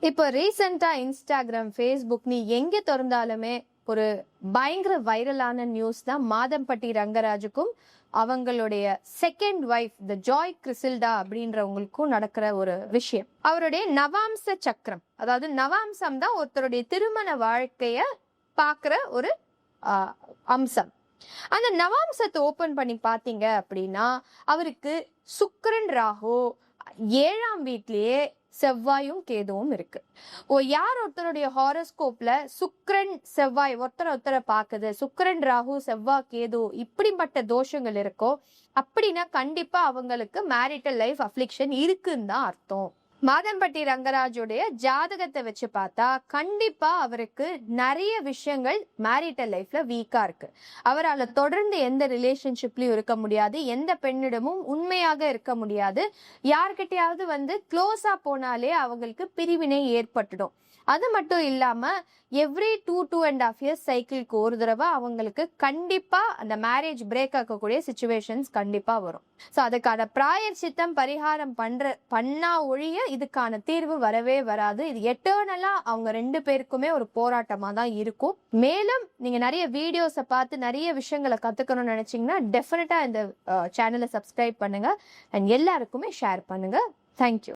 இப்போ ரீசெண்டா Instagram, Facebook நீ எங்க திறந்தாலுமே ஒரு பயங்கர வைரலான நியூஸ் தான் மாதம்பட்டி ரங்கராஜுக்கும் அவங்களுடைய second wife the Joy Crizildaa அப்படின்றவங்களுக்கும் நடக்கிற ஒரு விஷயம். அவருடைய நவாம்ச சக்கரம், அதாவது நவாம்சம் தான் ஒருத்தருடைய திருமண வாழ்க்கைய பாக்குற ஒரு அம்சம். அந்த நவாம்சத்தை ஓபன் பண்ணி பாத்தீங்க அப்படின்னா அவருக்கு சுக்கிரன் ராகு 7ஆம் வீட்லயே செவ்வாயும் கேதுவும் இருக்கு. யார் ஒருத்தருடைய ஹாரோஸ்கோப்ல சுக்கிரன் செவ்வாய் ஒருத்தரை பாக்குது, சுக்கிரன் ராகு செவ்வாய் கேது இப்படிப்பட்ட தோஷங்கள் இருக்கோ அப்படின்னா கண்டிப்பா அவங்களுக்கு மேரிட்டல் லைஃப் அஃப்ளிக்ஷன் இருக்குன்னு தான் அர்த்தம். மாதம்பட்டி ரங்கராஜுடைய ஜாதகத்தை வச்சு பார்த்தா கண்டிப்பா அவருக்கு நிறைய விஷயங்கள் மேரிட்டல் லைஃப்ல வீக்கா இருக்கு. அவரால் தொடர்ந்து எந்த ரிலேஷன்ஷிப்லயும் இருக்க முடியாது, எந்த பெண்ணிடமும் உண்மையாக இருக்க முடியாது. யார்கிட்டயாவது க்ளோஸா போனாலே அவங்களுக்கு பிரிவினை ஏற்பட்டுடும். அது மட்டும் இல்லாம எவ்ரி 2.5 இயர்ஸ் சைக்கிளுக்கு ஒரு தடவை அவங்களுக்கு கண்டிப்பா அந்த மேரேஜ் பிரேக் ஆகக்கூடிய சிச்சுவேஷன்ஸ் கண்டிப்பா வரும். ஸோ அதுக்கான பிராயச்சித்தம் பரிகாரம் பண்ணா ஒழிய இதுக்கான தீர்வு வரவே வராது. இது எட்டர்னலா அவங்க 2 பேருக்குமே ஒரு போராட்டமா தான் இருக்கும். மேலும் நீங்க நிறைய வீடியோஸை பார்த்து நிறைய விஷயங்களை கத்துக்கணும்னு நினைச்சீங்கன்னா டெஃபினட்டா இந்த சேனலை சப்ஸ்கிரைப் பண்ணுங்க அண்ட் எல்லாருக்குமே ஷேர் பண்ணுங்க. தேங்க்யூ.